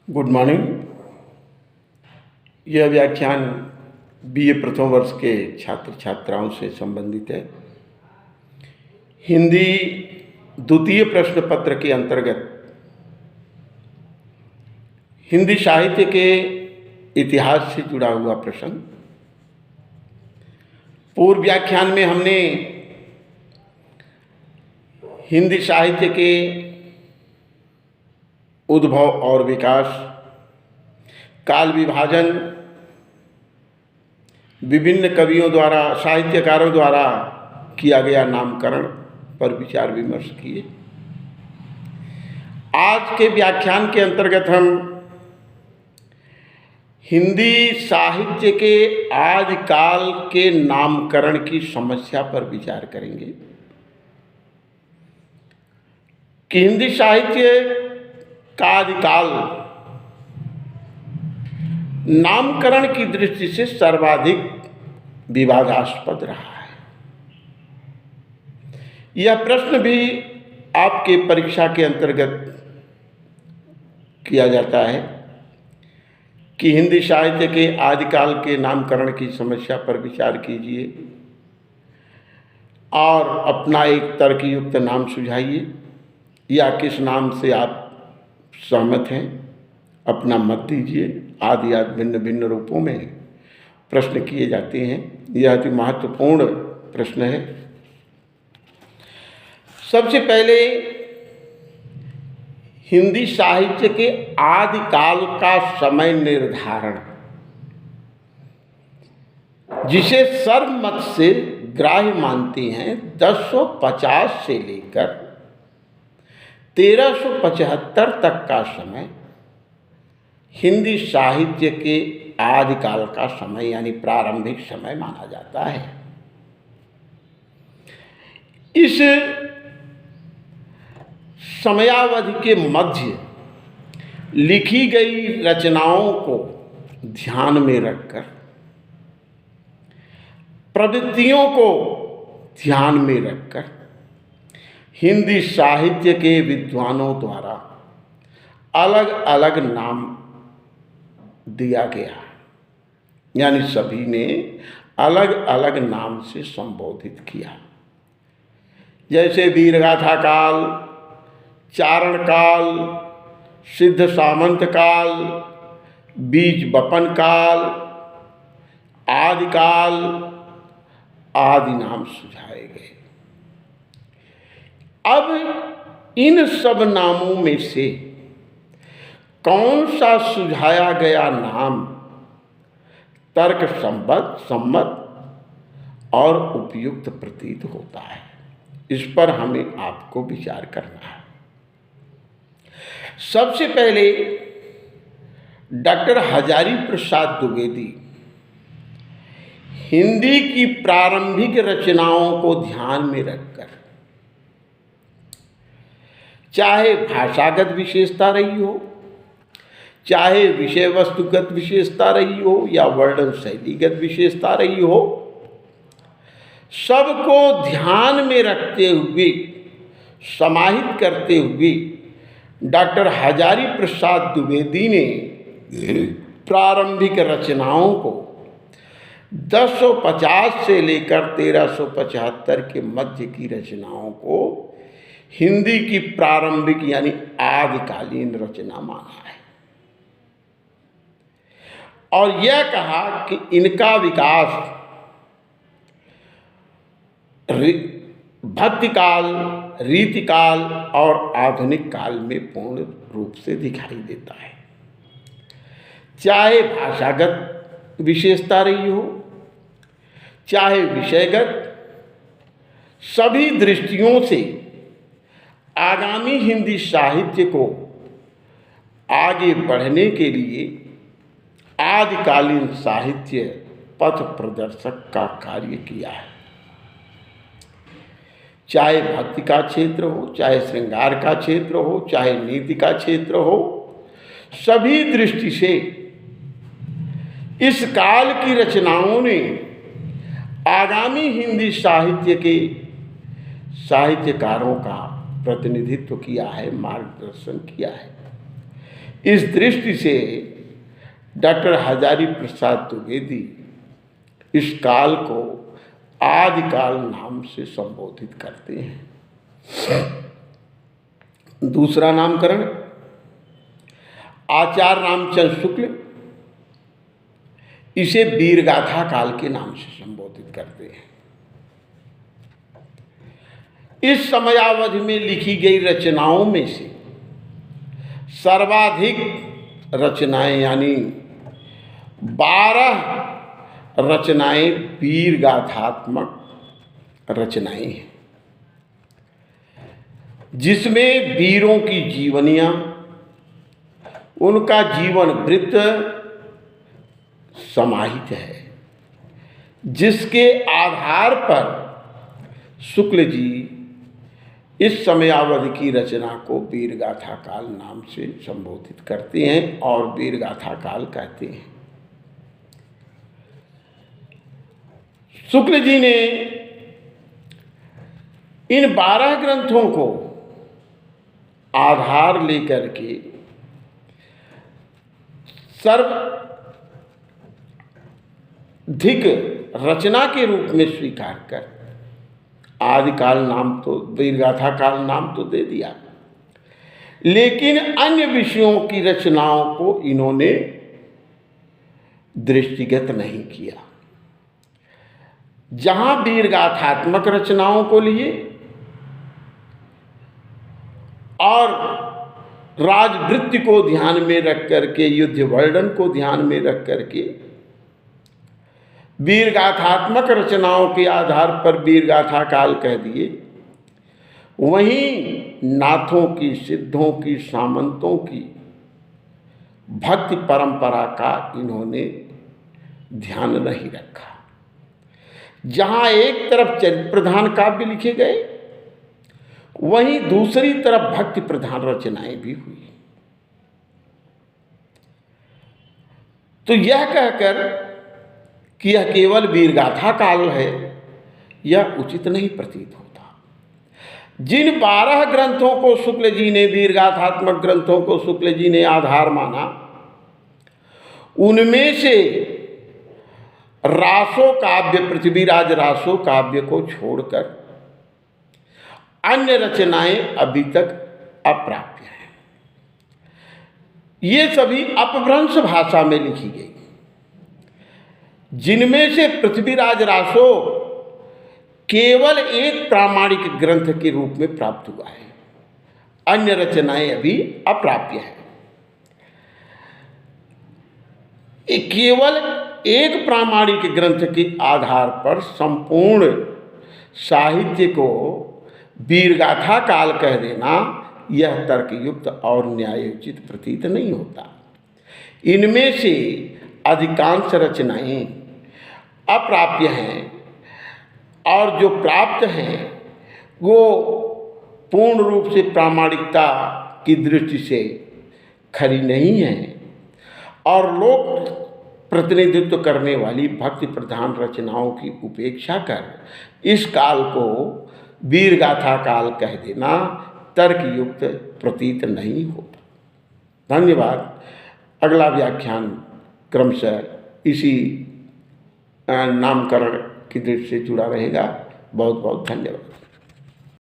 Good morning. यह व्याख्यान BA प्रथम वर्ष के छात्र छात्राओं से संबंधित है। हिंदी द्वितीय प्रश्न पत्र के अंतर्गत हिंदी साहित्य के इतिहास से जुड़ा हुआ प्रश्न। पूर्व व्याख्यान में हमने हिंदी साहित्य के उद्भव और विकास, काल विभाजन, विभिन्न कवियों द्वारा, साहित्यकारों द्वारा किया गया नामकरण पर विचार विमर्श किए। आज के व्याख्यान के अंतर्गत हम हिंदी साहित्य के आदिकाल के नामकरण की समस्या पर विचार करेंगे कि हिंदी साहित्य का आदिकाल नामकरण की दृष्टि से सर्वाधिक विवादास्पद रहा है। यह प्रश्न भी आपके परीक्षा के अंतर्गत किया जाता है कि हिंदी साहित्य के आदिकाल के नामकरण की समस्या पर विचार कीजिए और अपना एक तर्कयुक्त नाम सुझाइए, या किस नाम से आप सहमत हैं अपना मत दीजिए। आदि भिन्न भिन्न रूपों में प्रश्न किए जाते हैं। यह अति महत्वपूर्ण प्रश्न है। सबसे पहले हिंदी साहित्य के आदिकाल का समय निर्धारण, जिसे सर्वमत से ग्राह्य मानते हैं, 1050 से लेकर 1375 तक का समय हिंदी साहित्य के आदिकाल का समय यानी प्रारंभिक समय माना जाता है। इस समयावधि के मध्य लिखी गई रचनाओं को ध्यान में रखकर, प्रवृत्तियों को ध्यान में रखकर हिंदी साहित्य के विद्वानों द्वारा अलग अलग नाम दिया गया, यानी सभी ने अलग अलग नाम से संबोधित किया। जैसे वीरगाथा काल, चारण काल, सिद्ध सामंत काल, बीज बपन काल, आदि काल आदि नाम सुझाए गए। अब इन सब नामों में से कौन सा सुझाया गया नाम तर्क सम्मत और उपयुक्त प्रतीत होता है, इस पर हमें आपको विचार करना है। सबसे पहले डॉक्टर हजारी प्रसाद द्विवेदी हिंदी की प्रारंभिक रचनाओं को ध्यान में रखकर, चाहे भाषागत विशेषता रही हो, चाहे विषय वस्तुगत विशेषता रही हो, या वर्णन शैलीगत विशेषता रही हो, सबको ध्यान में रखते हुए, समाहित करते हुए डॉक्टर हजारी प्रसाद द्विवेदी ने प्रारंभिक रचनाओं को 1050 से लेकर 1375 के मध्य की रचनाओं को हिंदी की प्रारंभिक यानी आदिकालीन रचना माना है और यह कहा कि इनका विकास भक्तिकाल, रीतिकाल और आधुनिक काल में पूर्ण रूप से दिखाई देता है। चाहे भाषागत विशेषता रही हो, चाहे विषयगत, सभी दृष्टियों से आगामी हिंदी साहित्य को आगे बढ़ने के लिए आदिकालीन साहित्य पथ प्रदर्शक का कार्य किया है। चाहे भक्ति का क्षेत्र हो, चाहे श्रृंगार का क्षेत्र हो, चाहे नीति का क्षेत्र हो, सभी दृष्टि से इस काल की रचनाओं ने आगामी हिंदी साहित्य के साहित्यकारों का प्रतिनिधित्व किया है, मार्गदर्शन किया है। इस दृष्टि से डॉक्टर हजारी प्रसाद द्विवेदी इस काल को आदिकाल नाम से संबोधित करते हैं। दूसरा नामकरण आचार्य रामचंद्र शुक्ल इसे वीरगाथा काल के नाम से संबोधित करते हैं। इस समयावधि में लिखी गई रचनाओं में से सर्वाधिक रचनाएं यानी 12 रचनाएं वीरगाथात्मक रचनाएं हैं, जिसमें वीरों की जीवनियां, उनका जीवन वृत्त समाहित है, जिसके आधार पर शुक्ल जी इस समयावधि की रचना को वीरगाथा काल नाम से संबोधित करते हैं और वीरगाथा काल कहते हैं। शुक्ल जी ने इन 12 ग्रंथों को आधार लेकर के सर्वाधिक रचना के रूप में स्वीकार कर आदिकाल नाम तो वीरगाथा काल नाम तो दे दिया, लेकिन अन्य विषयों की रचनाओं को इन्होंने दृष्टिगत नहीं किया। जहां वीरगाथात्मक रचनाओं को लिए और राजवृत्ति को ध्यान में रख करके, युद्ध वर्णन को ध्यान में रख करके वीरगाथात्मक रचनाओं के आधार पर वीरगाथा काल कह दिए, वहीं नाथों की, सिद्धों की, सामंतों की भक्ति परंपरा का इन्होंने ध्यान नहीं रखा। जहाँ एक तरफ चरित्र प्रधान काव्य लिखे गए, वहीं दूसरी तरफ भक्ति प्रधान रचनाएं भी हुई। तो यह कहकर कि यह केवल वीरगाथा काल है, यह उचित नहीं प्रतीत होता। जिन 12 ग्रंथों को शुक्ल जी ने, वीरगाथात्मक ग्रंथों को शुक्ल जी ने आधार माना, उनमें से रासो काव्य, पृथ्वीराज रासो काव्य को छोड़कर अन्य रचनाएं अभी तक अप्राप्य हैं। ये सभी अपभ्रंश भाषा में लिखी गई, जिनमें से पृथ्वीराज रासो केवल एक प्रामाणिक ग्रंथ के रूप में प्राप्त हुआ है, अन्य रचनाएं अभी अप्राप्य हैं। केवल एक प्रामाणिक ग्रंथ के आधार पर संपूर्ण साहित्य को वीरगाथा काल कह देना, यह तर्कयुक्त और न्यायोचित प्रतीत नहीं होता। इनमें से अधिकांश रचनाएं अप्राप्य हैं और जो प्राप्त हैं वो पूर्ण रूप से प्रामाणिकता की दृष्टि से खरी नहीं है और लोक प्रतिनिधित्व करने वाली भक्ति प्रधान रचनाओं की उपेक्षा कर इस काल को वीरगाथा काल कह देना तर्कयुक्त प्रतीत नहीं होता। धन्यवाद। अगला व्याख्यान क्रमशः इसी नामकरण की दृष्टि से जुड़ा रहेगा। बहुत बहुत धन्यवाद।